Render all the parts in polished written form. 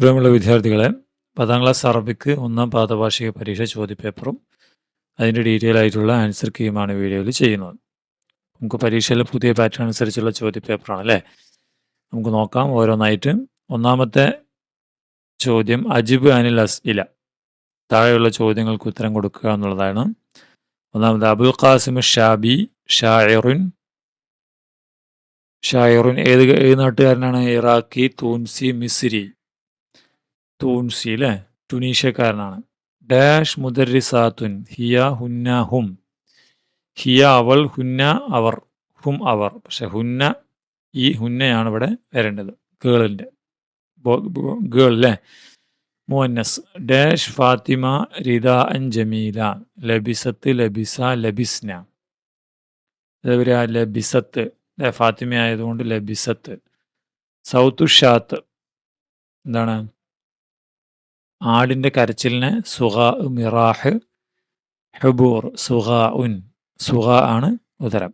പ്രിയമുള്ള വിദ്യാർത്ഥികളെ, 10ാം ക്ലാസ് അറബിക്ക് ഒന്നാം പാദവാർഷിക പരീക്ഷ ചോദ്യപേപ്പറും അതിൻ്റെ ഡീറ്റെയിൽ ആയിട്ടുള്ള ആൻസർ കീയുമാണ് വീഡിയോയിൽ ചെയ്യുന്നത്. നമുക്ക് പരീക്ഷയിലെ പുതിയ പാറ്റേൺ അനുസരിച്ചുള്ള ചോദ്യപേപ്പറാണ് അല്ലേ. നമുക്ക് നോക്കാം ഓരോന്നായിട്ട്. ഒന്നാമത്തെ ചോദ്യം അജിബ് അനിൽ അസ്ഇല, താഴെയുള്ള ചോദ്യങ്ങൾക്ക് ഉത്തരം കൊടുക്കുക എന്നുള്ളതാണ്. ഒന്നാമത് അബുൽ ഖാസിം ഷാബി ഷായറുൻ ഏത് നാട്ടുകാരനാണ്? ഇറാഖി, തൂൻസി, മിസ്രി. തൂൻസി അല്ലേ, ടുനീഷ്യക്കാരനാണ്. ഡാഷ് മുദരിസാത്തുൻ ഹിയ ഹുന്ന ഹും. ഹിയ അവൾ, ഹുന്ന അവർ, ഹും അവർ. പക്ഷെ ഹുന്ന, ഈ ഹുന്നയാണ് ഇവിടെ വരേണ്ടത്, ഗേളിൻ്റെ, ഗേൾ അല്ലേ, മുഅന്നസ്. ഡാഷ് ഫാത്തിമ റിദാ അൻ ജമീല. ലബിസത്ത്, ലബിസ, ലബിസ്ന. അതേപോലെ ലബിസത്ത്, ഫാത്തിമ ആയതുകൊണ്ട് ലബിസത്ത്. സൗത്തു ഷാത്ത് എന്താണ്? ആടിൻ്റെ കരച്ചിലിന് സുഗാ, മിറാഹ്, ഹുബൂർ, സുഗാ ഉൻ. സുഗാ ആണ് ഉത്തരം.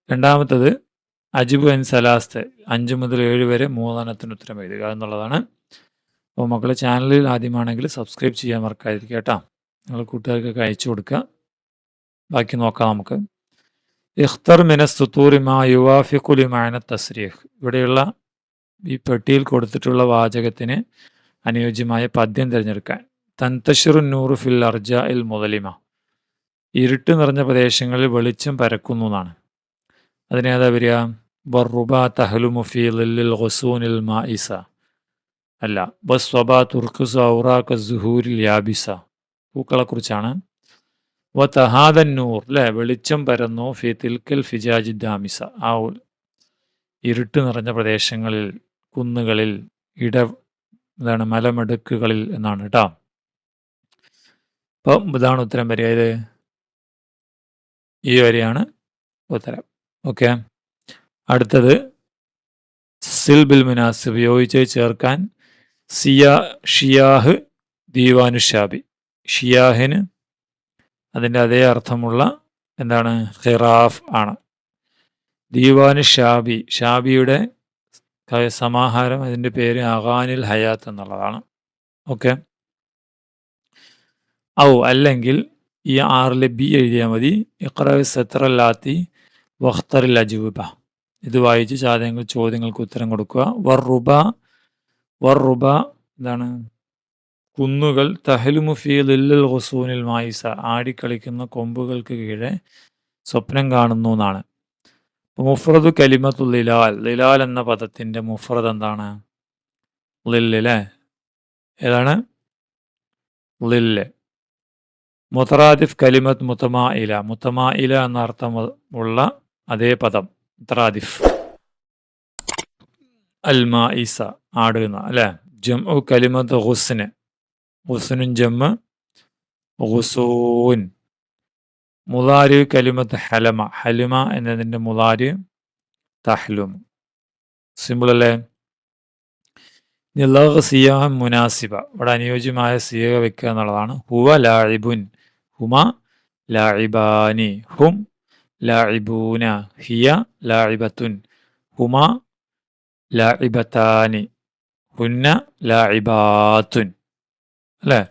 രണ്ടാമത്തത് അജിബ് അൻ സലാസ്ത്, 5 മുതൽ 7 വരെ 3 ഉത്തരം എഴുതുക എന്നുള്ളതാണ്. അപ്പോൾ മക്കൾ ചാനലിൽ ആദ്യമാണെങ്കിൽ സബ്സ്ക്രൈബ് ചെയ്യാൻ മറക്കാതിരിക്കുക കേട്ടോ. നിങ്ങൾ കൂട്ടുകാർക്കൊക്കെ അയച്ചു കൊടുക്കുക. ബാക്കി നോക്കാം നമുക്ക്. ഇഖ്തർ മിനസ് സുത്തൂറി മാ യുവാഫിഖു ലിമഅന തസ്രീഹ്. ഇവിടെയുള്ള ഈ പെട്ടിയിൽ കൊടുത്തിട്ടുള്ള വാചകത്തിന് അനുയോജ്യമായ പദ്യം തിരഞ്ഞെടുക്കാൻ. തന്തഷിറു നൂറു ഫിൽ അർജ ഇൽ മുദലിമ. ഇരുട്ട് നിറഞ്ഞ പ്രദേശങ്ങളിൽ വെളിച്ചം പരക്കുന്നു എന്നാണ്. അതിനേതാ വരിക? ബറുബ തഹ്ലുമു ഫി ളിൽ ഗുസൂനിൽ മായിസ. അല്ല, ബസ്വബ തുർഖുസു ഔറാഖ സുഹൂരിൽ യാബിസ. പൂക്കളെക്കുറിച്ചാണ്. വ തഹാദൻ നൂർ അല്ലേ, വെളിച്ചം പരന്നു ഫി തിൽക്കൽ ഫിജാജി ദാമിസ. ആ ഇരുട്ട് നിറഞ്ഞ പ്രദേശങ്ങളിൽ, കുന്നുകളിൽ, ഇതാണ് മലമെടുക്കുകളിൽ എന്നാണ് കേട്ടോ. അപ്പം ഇതാണ് ഉത്തരം വരിക. ഇത് ഈ വരിയാണ് ഉത്തരം. ഓക്കെ. അടുത്തത് സിൽ ബിൽ മുനാസിബ്, ഉപയോഗിച്ച് ചേർക്കാൻ. ഷിയാഹ് ദീവാനു ഷാബി. ഷിയാഹിന് അതിൻ്റെ അതേ അർത്ഥമുള്ള എന്താണ്? ഖിറാഫ് ആണ്. ദീവാനു ഷാബി, ഷാബിയുടെ സമാഹാരം, അതിൻ്റെ പേര് അഗാനിൽ ഹയാത്ത് എന്നുള്ളതാണ്. ഓക്കെ. ഔ അല്ലെങ്കിൽ ഈ 6 ബി എഴുതിയാൽ മതി. ഇഖ്റ സത്രല്ലാത്തി വഖ്തറിൽ അജ്വബ. ഇത് വായിച്ച് ചോദ്യങ്ങൾക്ക് ഉത്തരം കൊടുക്കുക. വറുബ എന്താണ്? കുന്നുകൾ. തഹ്ലുമു ഫീ ളിൽ ഗുസൂനിൽ മായിസ. ആടിക്കളിക്കുന്ന കൊമ്പുകൾക്ക് കീഴെ സ്വപ്നം കാണുന്നു എന്നാണ്. മുഫ്രദു കലിമത്തു ലിലാൽ. ലിലാൽ എന്ന പദത്തിൻ്റെ മുഫ്രദ് എന്താണ്? ലില്ല് അല്ലേ. ഏതാണ്? ലില്ല്. മുതറാദിഫ് കലിമത്ത് മുത്തമാഇല. മുത്തമാഇല എന്ന അർത്ഥമുള്ള അതേ പദം മുതറാദിഫ്. അൽ മായിസ, ആട് എന്ന അല്ലേ. ജംഉ കലിമത്ത് ഗുസ്ന്. ഗുസ്നുൻ ജംഉ ഗുസൂൻ. മുലാരി കലിമത്ത് ഹലമ. ഹലിമ എന്നതിൻ്റെ മുലാരി തഹ്ലും. സിമ്പിൾ അല്ലേ. ലഗ് സിയാഹ മുനാസിബ. ഇവിടെ അനുയോജ്യമായ സിയക വെക്കുക എന്നുള്ളതാണ്. ഹുവ ലാഇബുൻ. ഹുമ ലാഇബാനി. ഹും ലാഇബൂന. ഹിയ ലാഇബത്തുൻ. ഹുമ ലാഇബത്താനി. ഹുന്ന ലാഇബാത്തുൻ. അല്ലേ,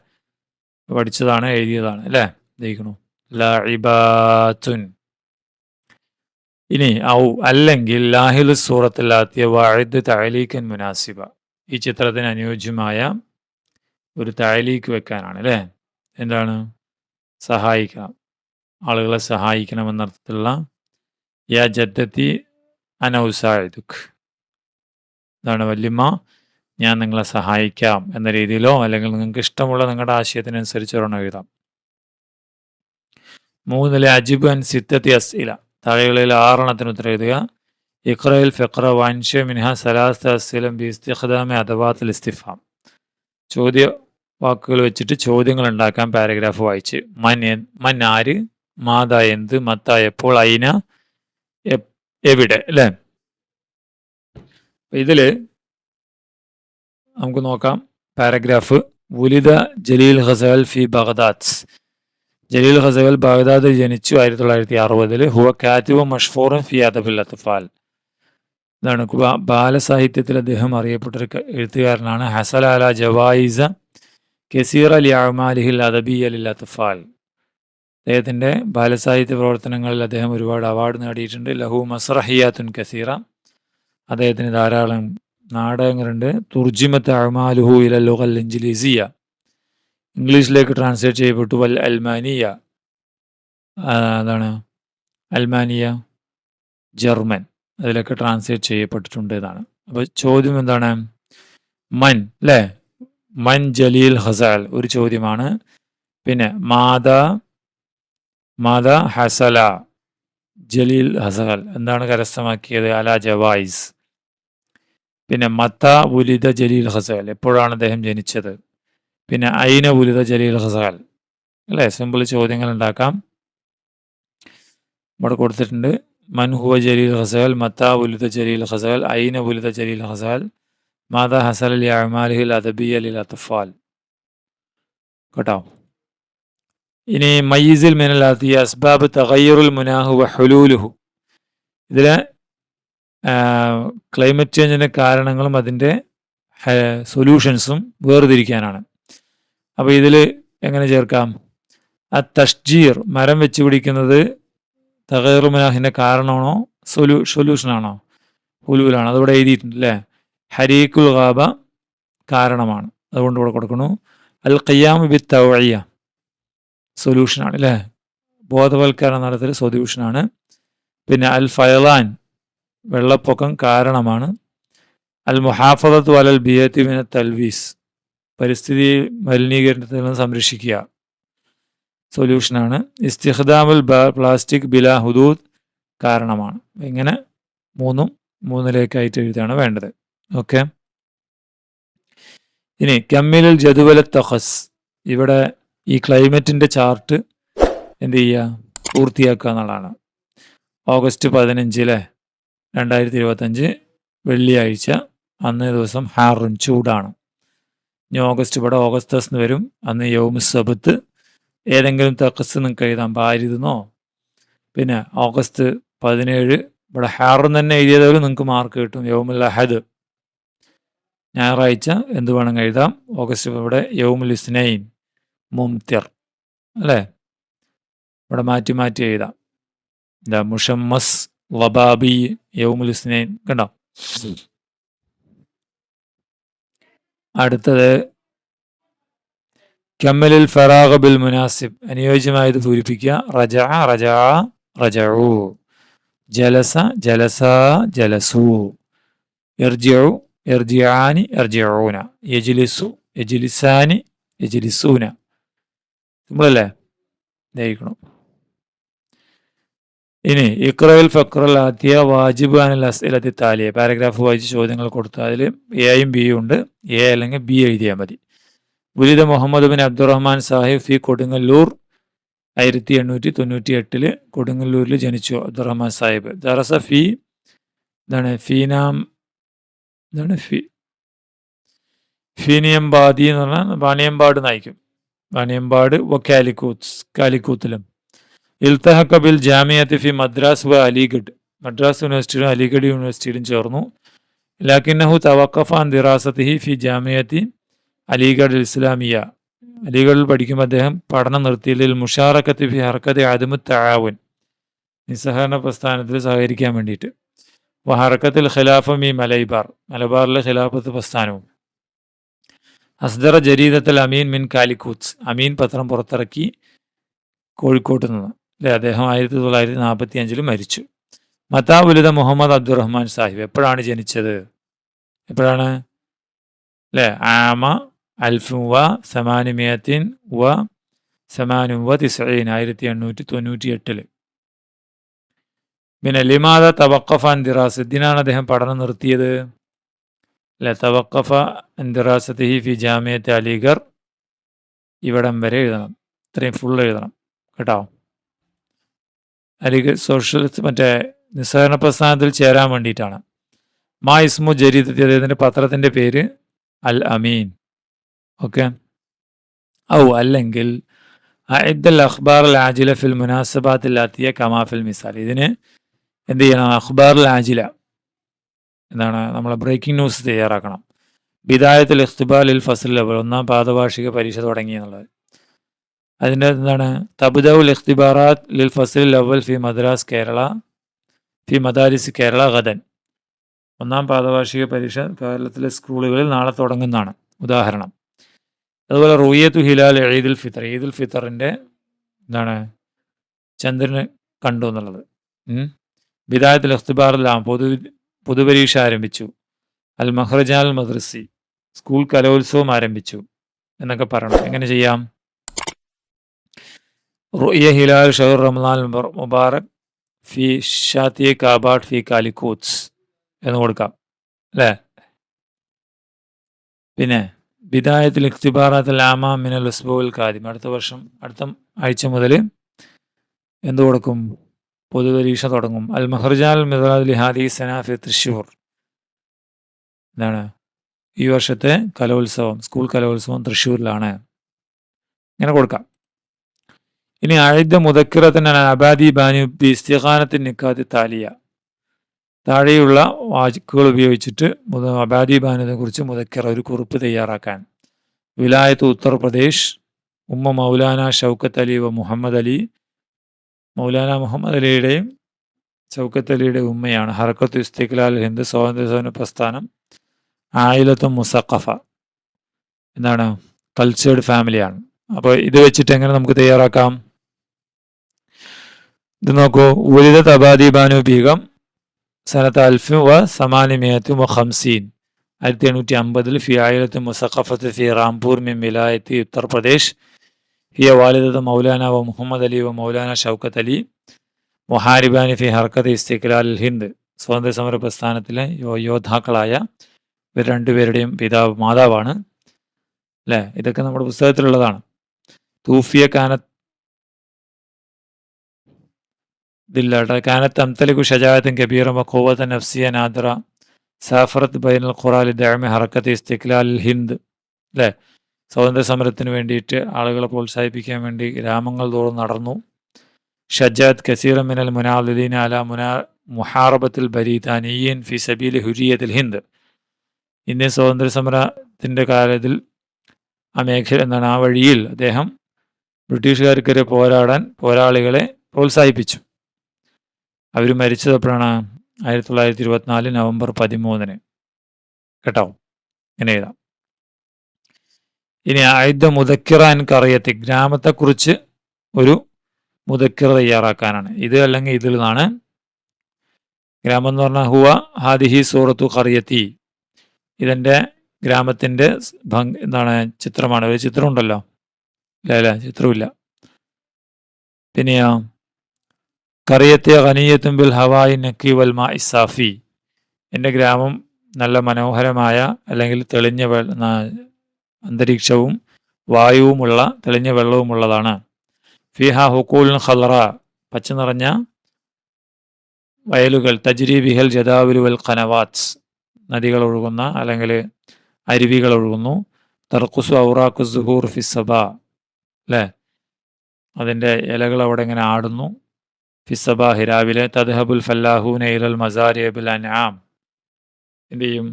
പഠിച്ചതാണ്, എഴുതിയതാണ് അല്ലേ. ദഹിക്കണു ലാഇബാത്തുൻ. ഇനി ഔ അല്ലെങ്കിൽ ലാഹിലു സൂറത്തിലാത്തിയ വഅദ് തഅലീഖൻ മുനാസിബ. ഈ ചിത്രത്തിന് അനുയോജ്യമായ ഒരു തഅലീഖ് വെക്കാനാണ് അല്ലേ. എന്താണ്? സഹായിക്കണം, ആളുകളെ സഹായിക്കണമെന്നർത്ഥത്തിലുള്ള യാ ജദ്ദത്തി അന ഉസാഇദുക്. ഇതാണ് വല്യമ്മ, ഞാൻ നിങ്ങളെ സഹായിക്കാം എന്ന രീതിയിലോ അല്ലെങ്കിൽ നിങ്ങൾക്ക് ഇഷ്ടമുള്ള നിങ്ങളുടെ ആശയത്തിനനുസരിച്ച് ഒരെണ്ണം എഴുതാം. 3 അജിബ് അൻ സിത്തത്തി അസ്ഇല. താഴെകളിൽ 6 ഉത്തരം എഴുതുക. ഇഖ്റയിൽ ഫിഖ്റ വൻഷ മിൻഹ സലാസ അസ്ഇലം ബി ഇസ്തിഖ്ദാമി അദവാത്തിൽ ഇസ്തിഫാം. ചോദ്യ വാക്കുകൾ വെച്ചിട്ട് ചോദ്യങ്ങൾ ഉണ്ടാക്കാൻ പാരഗ്രാഫ് വായിച്ച്. മൻ ആര്, മാത എന്ത്, മത്ത എപ്പോൾ, ഐന എവിടെ അല്ലേ. ഇതിൽ നമുക്ക് നോക്കാം പാരഗ്രാഫ്. വുലിദ ജലീൽ ഖസൽ ഫി ബഗ്ദാദ്. ജലീൽ ഖസൽ ബാഗ്ദാദിൽ ജനിച്ചു 1960. ഹുവ കാതിബുൻ മഷ്ഹൂറുൻ ഫി അദബിൽ അത്ഫാൽ. ഇതാണ് ബാലസാഹിത്യത്തിൽ അദ്ദേഹം അറിയപ്പെട്ടൊരു എഴുത്തുകാരനാണ്. ഹസല അല ജവായിസ കസീറ ലി അഅ്മാലിഹിൽ അദബിയ്യ ലിൽ അത്ഫാൽ. അദ്ദേഹത്തിൻ്റെ ബാലസാഹിത്യ പ്രവർത്തനങ്ങളിൽ അദ്ദേഹം ഒരുപാട് അവാർഡ് നേടിയിട്ടുണ്ട്. ലഹു മസ്റഹിയാത്തുൻ കസീറ, അദ്ദേഹത്തിന് ധാരാളം നാടകങ്ങളുണ്ട്. തുർജിമത്ത് അഅ്മാലുഹു ഇല ലുഗൽ ഇൻജിലീസിയ, ഇംഗ്ലീഷിലേക്ക് ട്രാൻസ്ലേറ്റ് ചെയ്യപ്പെട്ടു. വൽ അൽമാനിയ, അതാണ് അൽമാനിയ ജർമ്മൻ, അതിലൊക്കെ ട്രാൻസ്ലേറ്റ് ചെയ്യപ്പെട്ടിട്ടുണ്ട് എന്നാണ്. അപ്പോൾ ചോദ്യം എന്താണ്? മൻ, അല്ലേ? മൻ ജലീൽ ഹസാൽ ഒരു ചോദ്യമാണ്. പിന്നെ മാത ഹസല ജലീൽ ഹസാൽ എന്താണ് കരസ്ഥമാക്കിയത്? അല ജവായിസ്. പിന്നെ മത്ത വുലിദ ജലീൽ ഹസാൽ എപ്പോഴാണ് അദ്ദേഹം ജനിച്ചത്? പിന്നെ ഐന വുലിദ ജലീൽ ഹസാൽ, അല്ലേ? സിമ്പിൾ ചോദ്യങ്ങൾ ഉണ്ടാക്കാം. ഇവിടെ കൊടുത്തിട്ടുണ്ട്. മൻ ഹുവ ജലീൽ ഹസാൽ, മത്ത വുലിദ ജലീൽ ഹസാൽ, ഐന വുലിദ ജലീൽ ഹസാൽ, മാതാ ഹസൽ ലി അഅ്മാലിഹിൽ അദബിയ്യ ലിൽ അത്ഫാൽ. കേട്ടോ. ഇനി മയ്യിസിൽ മിനൽ ആതിയ അസ്ബാബ് തഗയ്യുറുൽ മുനാഹു വ ഹുലൂലുഹു. ഇതിലെ ക്ലൈമറ്റ് ചേഞ്ചിൻ്റെ കാരണങ്ങളും അതിൻ്റെ സൊല്യൂഷൻസും വേർതിരിക്കാനാണ്. അപ്പോൾ ഇതിൽ എങ്ങനെ ചേർക്കാം? തഷ്ജീർ, മരം വെച്ച് പിടിക്കുന്നത് തഗയ്യുറുൽ മുനാഹിൻ്റെ കാരണമാണോ സൊല്യൂഷനാണോ? ഹുലൂലാണ്. അതിവിടെ എഴുതിയിട്ടുണ്ട്, അല്ലേ? ഹരീക്കുൽ ഗാബ കാരണമാണ്, അതുകൊണ്ട് ഇവിടെ കൊടുക്കണു. അൽ ഖിയാമു ബി തൗഇയ സൊല്യൂഷനാണ്, അല്ലേ? ബോധവൽക്കരണം നടത്തൽ സൊല്യൂഷനാണ്. പിന്നെ അൽ ഫയലാൻ വെള്ളപ്പൊക്കം കാരണമാണ്. അൽ മുഹാഫദത്തു അലൽ ബിയത്തി മിന തൽവീസ് പരിസ്ഥിതി മലിനീകരണത്തിൽ നിന്ന് സംരക്ഷിക്കുക സൊല്യൂഷനാണ്. ഇസ്തിഖ്ദാമുൽ പ്ലാസ്റ്റിക് ബിലാ ഹുദൂദ് കാരണമാണ്. ഇങ്ങനെ മൂന്നിലേക്കായിട്ട് എഴുതാണ് വേണ്ടത്. ഓക്കെ. ഇനി കമ്മിലുൽ ജദുവല തഖസ്, ഇവിടെ ഈ ക്ലൈമറ്റിൻ്റെ ചാർട്ട് എന്ത് ചെയ്യുക? പൂർത്തിയാക്കുക എന്നുള്ളതാണ്. ഓഗസ്റ്റ് 15, 2025 വെള്ളിയാഴ്ച, അന്നേ ദിവസം ഹാറുൻ ചൂടാണ്. ഇനി ഇവിടെ ഓഗസ്റ്റസ് എന്ന് വരും. അന്ന് യൗമു സബത്ത്, ഏതെങ്കിലും തഖസ് നിങ്ങൾക്ക് എഴുതാം, ബാരിദെന്നോ. പിന്നെ ഓഗസ്റ്റ് 17 ഇവിടെ ഹാറുൻ തന്നെ എഴുതിയതുപോലെ നിങ്ങൾക്ക് മാർക്ക് കിട്ടും. യൗമുൽ അഹദ് ഞായറാഴ്ച എന്ത് വേണമെങ്കിൽ എഴുതാം. ഓഗസ്റ്റ് ഇവിടെ യൗമുൽ ഇസ്നൈൻ മുംതിർ, അല്ലേ? ഇവിടെ മാറ്റി എഴുതാം. എന്താ മുഷമ്മസ് വബാബി യൗമുൽ ഇസ്നൈൻ, കണ്ടോ? അടുത്തത് കമ്മലിൽ ഫറാഗ ബിൽ മുനാസിബ്, അനുയോജ്യമായത് പൂരിപ്പിക്കുക. റജഉ, ജലസ ജലസു, ഇർജിഉ ഇർജിആനി ഇർജിഊന, യജ്ലിസു യജ്ലിസാനി യജ്ലിസൂന. സിമ്പിളല്ലേ? ദഹിക്കണം. ഇനി ഇഖ്റയിൽ ഫഖ്റൽ ആതിയ വാജിബ് അനിൽ അസ്ഇലത്തി താലിയ, പാരഗ്രാഫ് വായിച്ച് ചോദ്യങ്ങൾ കൊടുത്തു. അതിൽ എയും ബിയും ഉണ്ട്. എ അല്ലെങ്കിൽ ബി എഴുതിയാൽ മതി. ഉലിദ മുഹമ്മദ് ബിൻ അബ്ദുറഹ്മാൻ സാഹിബ് ഫി കൊടുങ്ങല്ലൂർ, 1898 കൊടുങ്ങല്ലൂരിൽ ജനിച്ചു അബ്ദുറഹ്മാൻ സാഹിബ്. ദറസ ഫി ഫീനിയംബാദി എന്ന് പറഞ്ഞാൽ വാണിയമ്പാട് നയിക്കും. വാണിയമ്പാട് കാലിക്കൂത്തിലും. ഇൽത്തഹഖ ബിൽ ജാമിയത്തി ഫി മദ്രാസ് വ അലിഗഡ്, മദ്രാസ് യൂണിവേഴ്സിറ്റിയിലും അലിഗഡ് യൂണിവേഴ്സിറ്റിയിലും ചേർന്നു. ലാക്കിന്നഹു തവഖഫ അൻ ദിറാസത്തിഹി ഫി ജാമിയത്തി അലിഗഡ് ഇസ്ലാമിയ, അലിഗഡിൽ പഠിക്കുമ്പോൾ അദ്ദേഹം പഠനം നിർത്തിയതിൽ മുഷാറക്കത്തി ഫി ഹർക്കത്തി അദമു തആവുൻ, നിസ്സഹകരണ പ്രസ്ഥാനത്തിൽ സഹകരിക്കാൻ വേണ്ടിയിട്ട്. ഹർക്കത്തിൽ ഖിലാഫ മി മലബാറിലെ ഖിലാഫത്ത് പ്രസ്ഥാനവും. അസ്ദറ ജരീദത്തുൽ അമീൻ മിൻ കാലിക്കൂത്ത്, അമീൻ പത്രം പുറത്തിറക്കി കോഴിക്കോട്ട് നിന്ന്, അല്ലെ? അദ്ദേഹം 1945 മരിച്ചു. മത്താ ഉലിദ മുഹമ്മദ് അബ്ദുറഹ്മാൻ സാഹിബ്, എപ്പോഴാണ് ജനിച്ചത്? എപ്പോഴാണ്? അല്ലേ? ആമ അൽഫും വ സമാനിമിയത്തിൻ വ സമാനും വ തിസഈൻ, 1898. പിന്നെ ലിമാദ തവഖഫ അൻ ദിറാസ, എന്തിനാണ് അദ്ദേഹം പഠനം നിർത്തിയത്? അല്ലെ? തവഖഫ അൻ ദിറാസത്തിഹി ഫി ജാമിയത്ത് അലിഗർ, ഇവിടം വരെ എഴുതണം, ഇത്രയും ഫുൾ എഴുതണം കേട്ടോ. അലിഗർ സോഷ്യലിസ്റ്റ് നിസ്സഹകരണ പ്രസ്ഥാനത്തിൽ ചേരാൻ വേണ്ടിയിട്ടാണ്. മാ ഇസ്മു ജരീദത്തി, അദ്ദേഹത്തിൻ്റെ പത്രത്തിൻ്റെ പേര് അൽ അമീൻ. ഓക്കെ. അല്ലെങ്കിൽ അഇദ്ദൽ അഖ്ബാർ അൽ ആജില ഫിൽ മുനാസബാത്തിൽ ആതിയ കമാ ഫിൽ മിസാൽ, ഇതിന് എന്ത് ചെയ്യണം? അഖ്ബാർ അൽ ആജില, നമ്മളെ ബ്രേക്കിംഗ് ന്യൂസ് തയ്യാറാക്കണം. ബിദായത്തുൽ ഇഖ്തിബാലിൽ ഫസ്ൽ അവൽ, ഒന്നാം പാദവാർഷിക പരീക്ഷ തുടങ്ങി എന്നുള്ളത്. അതിൻ്റെ തബ്ദഉൽ ഇഖ്തിബാറാത്ത് ലിൽ ഫസ്ലിൽ അവൽ ഫി മദാരിസ് കേരള ഗദൻ. ഒന്നാം പാദവാർഷിക പരീക്ഷ കേരളത്തിലെ സ്കൂളുകളിൽ നാളെ തുടങ്ങുന്നതാണ്. ഉദാഹരണം. അതുപോലെ റുയത്തു ഹിലാൽ ഈദുൽ ഫിത്തർ, ഈദുൽ ഫിത്തറിൻ്റെ ചന്ദ്രന് കണ്ടു എന്നുള്ളത്. ബിദായത്തുൽ ഇഖ്തിബാറിലാം, പൊതുപരീക്ഷ ആരംഭിച്ചു. അൽ മഹ്റജാൽ മദ്രസി, സ്കൂൾ കലോത്സവം ആരംഭിച്ചു എന്നൊക്കെ പറയണം. എങ്ങനെ ചെയ്യാം? റുയ ഹിലാൽ ഷഹർ റമദാൻ മുബാറക് ഫി ഷാത്തിയെ കാബാട്ട് ഫി കാലിക്കൂത്സ് എന്ന് കൊടുക്കാം അല്ലേ? പിന്നെ ബിദായത്തുൽ ഇഖ്തിബാറാത്തുൽ ആമ മിനൽ ഉസ്ബുൽ ഖാദിം, അടുത്ത ആഴ്ച മുതൽ എന്ത് കൊടുക്കും? പൊതുപരീക്ഷ തുടങ്ങും. അൽ മഹ്റജാൽ മിദ്റാദ് ലിഹാദി സനാഫി തൃശ്ശൂർ, ഈ വർഷത്തെ കലോത്സവം, സ്കൂൾ കലോത്സവം തൃശ്ശൂരിലാണ്. ഇങ്ങനെ കൊടുക്കാം. ഇനി അഴിദ മുദക്കിറത്തിന് അബാദി ബാനു ബി ഇസ്തിഖാനത്തിൻ നിക്കാത്തി താലിയ, താഴെയുള്ള വാക്കുകൾ ഉപയോഗിച്ചിട്ട് അബാദി ബാനുവിനെ കുറിച്ച് മുദക്കിറ, ഒരു കുറിപ്പ് തയ്യാറാക്കാൻ. വിലായത്ത് ഉത്തർപ്രദേശ്, ഉമ്മ മൗലാന ഷൗക്കത്ത് അലി വ മുഹമ്മദ് അലി, മൗലാന മുഹമ്മദ് അലിയുടെയും ഷൗക്കത്ത് അലിയുടെ ഉമ്മയാണ്. ഹറക്കത്ത് ഇസ്തിഖ്ലാൽ ഹിന്ദ്, സ്വാതന്ത്ര്യ പ്രസ്ഥാനം. ആയിലത്തും മുസഖഫ, കൾച്ചേർഡ് ഫാമിലിയാണ്. അപ്പോൾ ഇത് വെച്ചിട്ട് എങ്ങനെ നമുക്ക് തയ്യാറാക്കാം? ഇത് നോക്കൂ. ഉലിദത്ത് അബാദി ബാനു ബീഗം സനത്ത് അൽഫ് വ സമാനിമയത്ത് വ ഖംസീൻ, 1850 ഫി ആയിലത്ത് മുസഖഫത്ത് ഫി റാംപൂർ മിൻ വിലായത്ത് ഉത്തർപ്രദേശ്. ഹിയ വാലിദത്ത് മൗലാന വ മുഹമ്മദ് അലി വ മൗലാന ഷൗക്കത്ത് അലി, മുഹാരിബാനി ഫി ഹർക്കത്ത് ഇസ്തിഖ്ലാൽ ഹിന്ദ്, സ്വാതന്ത്ര്യ സമര പ്രസ്ഥാനത്തിലെ യോദ്ധാക്കളായ ഇവർ രണ്ടുപേരുടെയും മാതാവാണ് അല്ലേ? ഇതൊക്കെ നമ്മുടെ പുസ്തകത്തിലുള്ളതാണ്. തൂഫിയ കാനത്ത് അംതലിഖു ഷജാഅത്തൻ കബീറ വ ഖുവ്വത്തൻ നഫ്സിയ നാദിറ, സാഫറത്ത് ബൈനൽ ഖുറാ ലിദഅമി ഹറക്കത്ത് ഇസ്തിഖ്ലാൽ ഹിന്ദ് അല്ലേ? സ്വാതന്ത്ര്യ സമരത്തിന് വേണ്ടിയിട്ട് ആളുകളെ പ്രോത്സാഹിപ്പിക്കാൻ വേണ്ടി ഗ്രാമങ്ങൾ തോറും നടന്നു. ഷജാഅത്ത് കസീറ മിനൽ മുനാദിദീന അല മുഹാറബത്തിൽ ബരീതാനിയൻ ഫി സബീൽ ഹുരിയത്തിൽ ഹിന്ദ്, ഇന്ത്യൻ സ്വാതന്ത്ര്യ സമരത്തിൻ്റെ കാലത്തിൽ ആ വഴിയിൽ അദ്ദേഹം ബ്രിട്ടീഷുകാർക്കെതിരെ പോരാളികളെ പ്രോത്സാഹിപ്പിച്ചു. അവർ മരിച്ചതപ്പോഴാണ്? 1924 നവംബർ 13 കേട്ടോ. ഇങ്ങനെ എഴുതാം. ഇനി ആയുധ മുദക്കിറാൻ കറിയത്തി, ഗ്രാമത്തെക്കുറിച്ച് ഒരു മുദക്കിറ തയ്യാറാക്കാനാണ്. ഇത് അല്ലെങ്കിൽ ഇതിൽ നിന്നാണ്. ഗ്രാമം എന്ന് പറഞ്ഞാൽ ഹുവ ഹാദിഹി സൂറത്തു ഖറിയത്തി, ഇതെൻ്റെ ഗ്രാമത്തിൻ്റെ ചിത്രമാണ്. ഒരു ചിത്രം ഉണ്ടല്ലോ ഇല്ല, ചിത്രമില്ല. പിന്നെയോ ഖറിയത്തെ ഖനിയത്തും ബിൽ ഹവായി നക്കി വൽ മാ ഇസാഫി, എൻ്റെ ഗ്രാമം നല്ല മനോഹരമായ അല്ലെങ്കിൽ തെളിഞ്ഞ അന്തരീക്ഷവും വായുവുമുള്ള തെളിഞ്ഞ വെള്ളവുമുള്ളതാണ്. ഫിഹ ഹുക്കൂൽ ഖലറ, പച്ച നിറഞ്ഞ വയലുകൾ. തജ്രി ബിഹൽ ജദാവിലു വൽ ഖനവാത്സ്, നദികൾ ഒഴുകുന്ന അല്ലെങ്കിൽ അരുവികൾ ഒഴുകുന്നു. തർക്കുസു ഔറാഖു സുഹൂർ ഫിസബ അല്ലേ? അതിൻ്റെ ഇലകൾ അവിടെ ഇങ്ങനെ ആടുന്നു. ഫിസബാഹി, രാവിലെ. തദ്ഹബുൽ ഫല്ലാഹൂന ഇലൽ മസാരി ബിൽ അൻആം, എന്ത് ചെയ്യും?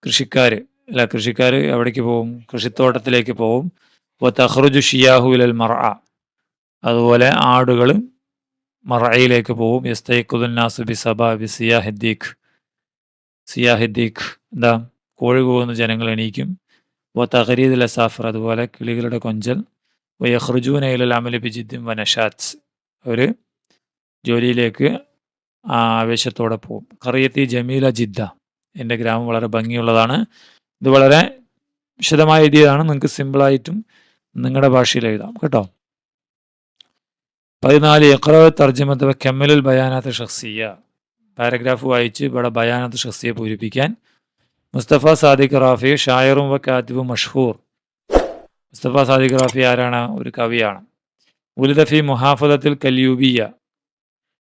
കൃഷിക്കാർ എവിടേക്ക് പോകും? കൃഷിത്തോട്ടത്തിലേക്ക് പോകും. വ തഖ്റുജു ഷിയാഹു ഇലൽ മർഅ, അതുപോലെ ആടുകൾ മറയിലേക്ക് പോവും. യസ്തൈഖുദുന്നാസു ബിസബ ബിസിയാഹിദ്ദീഖ്, സിയാഹിദ്ദീഖ് എന്താ? കോഴി പോകുന്ന ജനങ്ങൾ എണീക്കും. വ തഖരീദുൽ അസാഫർ, അതുപോലെ കിളികളുടെ കൊഞ്ചൽ. വ യഖ്റുജൂന ഇലൽ അമലി ബിജിദ്ദിൻ വ നഷാത്ത്, അവർ ജോലിയിലേക്ക് ആവേശത്തോടെ പോവും. ഖറിയത്തി ജമീല ജിദ്ദ, എൻ്റെ ഗ്രാമം വളരെ ഭംഗിയുള്ളതാണ്. ഇത് വളരെ വിശദമായ എഴുതിയതാണ്. നിങ്ങൾക്ക് സിമ്പിളായിട്ടും നിങ്ങളുടെ ഭാഷയിൽ എഴുതാം കേട്ടോ. 14 ഇഖ്റ തർജമത്ത് കമ്മലുൽ ബയാനാത്ത് ഷഖ്സിയ, പാരഗ്രാഫ് വായിച്ച് ഇവിടെ ബയാനാത്ത് ഷഖ്സിയെ പൂരിപ്പിക്കാൻ. മുസ്തഫ സാദിഖ് റാഫി ഷായറും വ കാത്തിബും മഷ്ഹൂർ. മുസ്തഫ സാദിഖ് റാഫി ആരാണ്? ഒരു കവിയാണ്. ഉലിദഫി മുഹാഫദത്തിൽ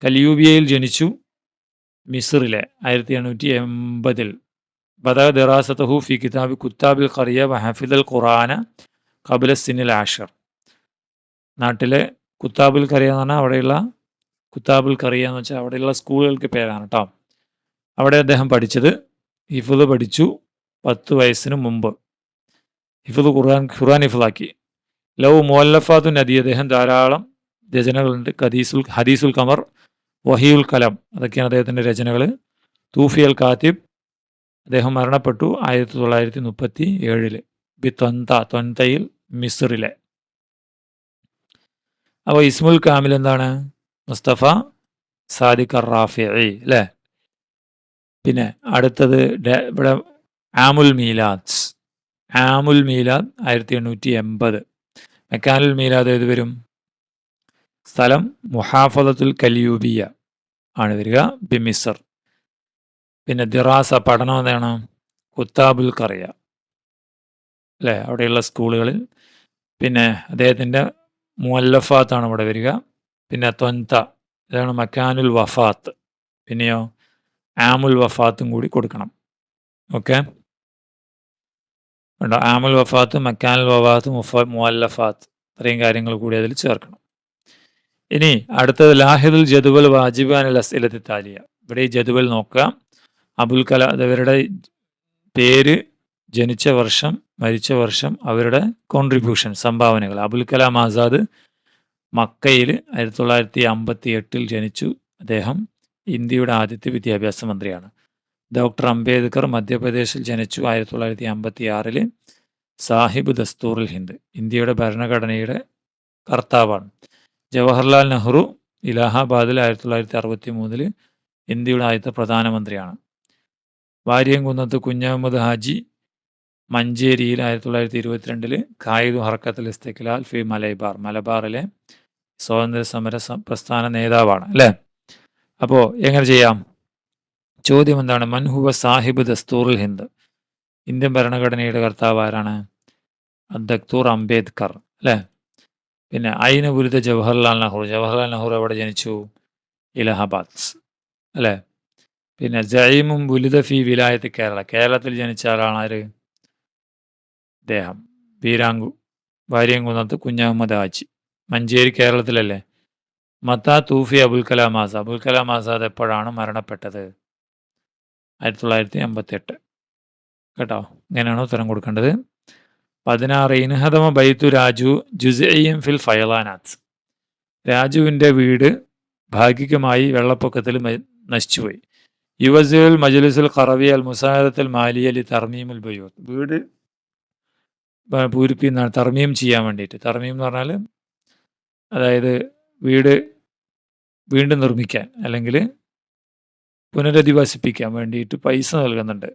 കലിയൂബിയയിൽ ജനിച്ചു, മിസ്റിലെ 1880. ബദ ദറാസതഹു ഫി കിതാബി കുത്താബിൽ ഖറിയ വ ഹഫിദൽ ഖുർആന ഖബ്ല സിനിൽ ആഷർ. നാട്ടിലെ കുത്താബുൽ ഖറിയ എന്ന് പറഞ്ഞാൽ അവിടെയുള്ള കുത്താബുൽ ഖറിയ എന്ന് വെച്ചാൽ അവിടെയുള്ള സ്കൂളുകൾക്ക് പേരാണ് കേട്ടോ. അവിടെ അദ്ദേഹം പഠിച്ചത്, ഹിഫ്ള് പഠിച്ചു 10 വയസ്സിന് മുമ്പ്. ഖുർആൻ ഹിഫ്ളാക്കി. ലൗ മുഅല്ലഫാത്തു നദി, അദ്ദേഹം ധാരാളം രചനകളുണ്ട്. ഹദീസുൽ ഖമർ, വഹിയുൽ കലം, അതൊക്കെയാണ് അദ്ദേഹത്തിൻ്റെ രചനകൾ. തൂഫിയൽ കാത്തിബ്, അദ്ദേഹം മരണപ്പെട്ടു 1937 ത്വന്തയിൽ, മിസ്റിലെ. അപ്പോൾ ഇസ്മുൽ കാമിൽ എന്താണ്? മുസ്തഫ സാദിഖ് റാഫിഈ അല്ലേ. പിന്നെ അടുത്തത് ഇവിടെ ആമുൽ മീലാദ്. ആമുൽ മീലാദ് 1880. മെക്കാനുൽ മീലാദ് ഏത് വരും? സ്ഥലം മുഹാഫദത്തുൽ കലിയൂബിയ ആണ് വരിക, ബിമിസർ. പിന്നെ ദിറാസ, പഠനം എന്താണ്? കുത്താബുൽ ഖറിയ അല്ലേ, അവിടെയുള്ള സ്കൂളുകളിൽ. പിന്നെ അദ്ദേഹത്തിൻ്റെ മുഅല്ലഫാത്താണ് ഇവിടെ വരിക. പിന്നെ ത്വന്ത, ഇതാണ് മക്കാനുൽ വഫാത്ത്. പിന്നെയോ ആമുൽ വഫാത്തും കൂടി കൊടുക്കണം. ഓക്കെ, ഉണ്ടോ? ആമുൽ വഫാത്ത്, മക്കാനുൽ വഫാത്ത്, മുഅല്ലഫാത്ത്, ഇത്രയും കാര്യങ്ങൾ കൂടി അതിൽ ചേർക്കണം. ഇനി അടുത്തത് ലാഹിദുൽ ജദുവൽ വാജിബാനുൽ അസ്ഇലത്തി താലിയ. ഇവിടെ ഈ ജദുവൽ നോക്കുക. അബുൽ കലാം, അവരുടെ പേര്, ജനിച്ച വർഷം, മരിച്ച വർഷം, അവരുടെ കോൺട്രിബ്യൂഷൻ, സംഭാവനകൾ. അബുൽ കലാം ആസാദ് മക്കയിൽ 1958 ജനിച്ചു. അദ്ദേഹം ഇന്ത്യയുടെ ആദ്യത്തെ വിദ്യാഭ്യാസ മന്ത്രിയാണ്. ഡോക്ടർ അംബേദ്കർ മധ്യപ്രദേശിൽ ജനിച്ചു 1956. സാഹിബ് ദസ്തൂറുൽ ഹിന്ദ്, ഇന്ത്യയുടെ ഭരണഘടനയുടെ കർത്താവാണ്. ജവഹർലാൽ നെഹ്റു ഇലാഹാബാദിൽ 1963 ഇന്ത്യയുടെ ആദ്യത്തെ പ്രധാനമന്ത്രിയാണ്. വാര്യംകുന്നത്ത് കുഞ്ഞഹമ്മദ് ഹാജി മഞ്ചേരിയിൽ 1922 ഖായിദു ഹർക്കത്തുൽ ഇസ്തിഖ്ലാൽ ഫി മലബാറിലെ സ്വാതന്ത്ര്യ സമര പ്രസ്ഥാന നേതാവാണ് അല്ലേ. അപ്പോൾ എങ്ങനെ ചെയ്യാം? ചോദ്യം എന്താണ്? മൻഹുവ സാഹിബ് ദസ്തൂറുൽ ഹിന്ദ്, ഇന്ത്യൻ ഭരണഘടനയുടെ കർത്താവ് ആരാണ്? ഡോക്ടർ അംബേദ്കർ അല്ലേ. പിന്നെ ഐന ഗുരുത ജവഹർലാൽ നെഹ്റു, ജവഹർലാൽ നെഹ്റു എവിടെ ജനിച്ചു? ഇലഹാബാദ് അല്ലേ. പിന്നെ ജഈമും ബുലിദ ഫി വിലായത്ത് കേരള, കേരളത്തിൽ ജനിച്ച ആളാണ് ആര്? അദ്ദേഹം വാര്യംകുന്നത്ത് കുഞ്ഞഹമ്മദ് ഹാജി, മഞ്ചേരി കേരളത്തിലല്ലേ. മത്താ തൂഫി അബുൽ കലാം ആസാദ്, അബുൽ കലാം ആസാദ് എപ്പോഴാണ് മരണപ്പെട്ടത്? 1958 കേട്ടോ. ഇങ്ങനെയാണ് ഉത്തരം കൊടുക്കേണ്ടത്. 16 ഇൻഹദമ ബൈത്തു രാജു ജുസ്ഇയ്യം ഫിൽ ഫയലാനാത്ത്, രാജുവിൻ്റെ വീട് ഭാഗികമായി വെള്ളപ്പൊക്കത്തിൽ നശിച്ചുപോയി. യുവസുൽ മജ്ലിസുൽ ഖറവി അൽ മുസാദത്തുൽ മാലിയ ലി തർമീമുൽ ബയൂത്ത്, വീട് തർമീം ചെയ്യാൻ വേണ്ടിയിട്ട്. തർമീം എന്ന് പറഞ്ഞാൽ അതായത് വീട് വീണ്ടും നിർമ്മിക്കാൻ അല്ലെങ്കിൽ പുനരധിവസിപ്പിക്കാൻ വേണ്ടിയിട്ട് പൈസ നൽകുന്നുണ്ട്.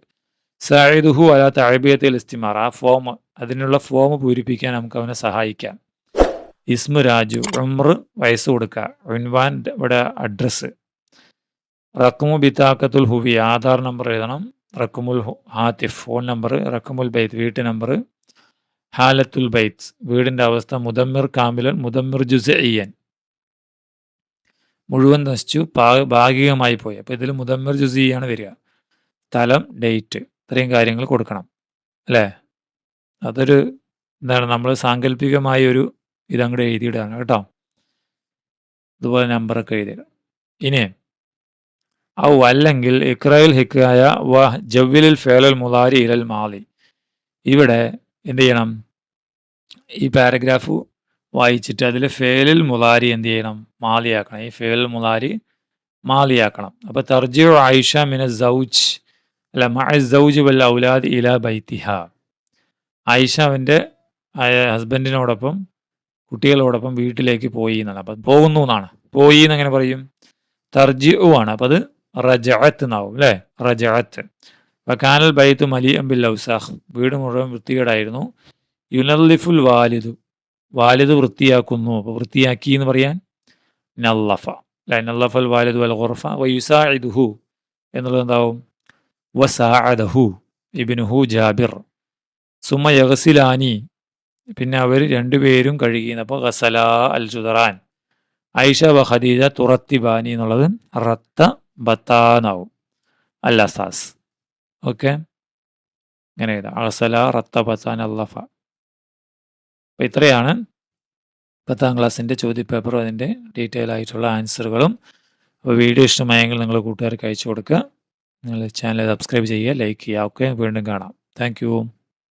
സായിദുഹു അല തഅബിയത്തിൽ ഇസ്തിമാർ, ആ ഫോം, അതിനുള്ള ഫോം പൂരിപ്പിക്കാൻ നമുക്ക് അവനെ സഹായിക്കാം. ഇസ്മു രാജു, ഉംർ വയസ്സ് കൊടുക്കുക, ഉൻവാൻ ഇവിടെ അഡ്രസ്സ്, റഖ്മു ബിതാക്കത്തുൽ ഹുവി ആധാർ നമ്പർ എഴുതണം, റഖ്മുൽ ഹാത്തിഫ് ഫോൺ നമ്പർ, റഖ്മുൽ ബൈത്ത് വീട്ട് നമ്പർ, ഹാലത്തുൽ ബൈത്ത് വീടിൻ്റെ അവസ്ഥ, മുദമ്മിർ കാമിലൻ, മുദമ്മിർ ജുസ്ഇയ്യൻ മുഴുവൻ നശിച്ചു, ഭാഗികമായി പോയി. അപ്പോൾ ഇതിൽ മുദമ്മിർ ജുസ്ഇയ്യാണ് വരിക. സ്ഥലം, ഡേറ്റ്, ഇത്രയും കാര്യങ്ങൾ കൊടുക്കണം അല്ലേ. അതൊരു എന്താണ്, നമ്മൾ സാങ്കല്പികമായ ഒരു ഇതങ്ങോട്ട് എഴുതിയിടാണ് കേട്ടോ. അതുപോലെ നമ്പറൊക്കെ എഴുതിയിടാം. ഇനി അല്ലെങ്കിൽ ഇക്രയിൽ ഹിക്കായ വ ജവ്വിലിൽ ഫേലൽ മുലാരി ഇലൽ മാലി, ഇവിടെ എന്ത് ചെയ്യണം? ഈ പാരഗ്രാഫ് വായിച്ചിട്ട് അതിൽ ഫേലിൽ മുലാരി എന്ത് ചെയ്യണം? മാലിയാക്കണം. ഈ ഫേലിൽ മുലാരി മാലിയാക്കണം. അപ്പോൾ തർജിഉ ആയിഷ മിന സൗജ് അല്ല മഅ സൗജ് വൽ ഔലാദ് ഇലാ ബൈത്തിഹ, ആയിഷ അവൻ്റെ ഹസ്ബൻഡിനോടൊപ്പം കുട്ടികളോടൊപ്പം വീട്ടിലേക്ക് പോയി എന്നാണ്. അപ്പം പോകുന്നു എന്നാണ്. പോയി എന്നെങ്ങനെ പറയും? തർജിഉ ആണ്. അപ്പം അത് റജഅത്ത് എന്നാവും അല്ലേ, റജഅത്ത്. വകാനൽ ബൈത്തു മലിഅൻ ബിൽ ഔസാഖ്, വീട് മുഴുവൻ വൃത്തികേടായിരുന്നു. യുനല്ലിഫുൽ വാലിദു, വാലിദ് വൃത്തിയാക്കുന്നു. അപ്പോൾ വൃത്തിയാക്കി എന്ന് പറയാൻ നല്ലഫ അല്ലെ, നല്ലഫൽ വാലിദു വൽ ഖുർഫ വയുസാഇദുഹു എന്നുള്ളത് എന്താവും? വസാഅദഹു ഇബ്നുഹു ജാബിർ. സുമ യഗ്സിലാനി, പിന്നെ അവർ രണ്ടുപേരും കഴുകിയെന്ന്. അപ്പോൾ ഗസല അൽ ജുദറാൻ. ഐഷ വ ഖദീജ തുറത്തിബാനി എന്നുള്ളത് റത്ത ബത്താനാവും അൽ അസാസ്. ഓക്കെ, ഇങ്ങനെ എഴുതാം. ഗസല റത്ത ബത്താൻ അല്ലഫ. അപ്പം ഇത്രയാണ് 10ാം ക്ലാസ്സിൻ്റെ ചോദ്യപേപ്പറും അതിൻ്റെ ഡീറ്റെയിൽ ആയിട്ടുള്ള ആൻസറുകളും. അപ്പോൾ വീഡിയോ ഇഷ്ടമായെങ്കിൽ നിങ്ങൾ കൂട്ടുകാർക്ക് അയച്ചു കൊടുക്കുക. നിങ്ങൾ ചാനൽ സബ്സ്ക്രൈബ് ചെയ്യുക, ലൈക്ക് ചെയ്യുക. ഓക്കെ, വീണ്ടും കാണാം. Thank you.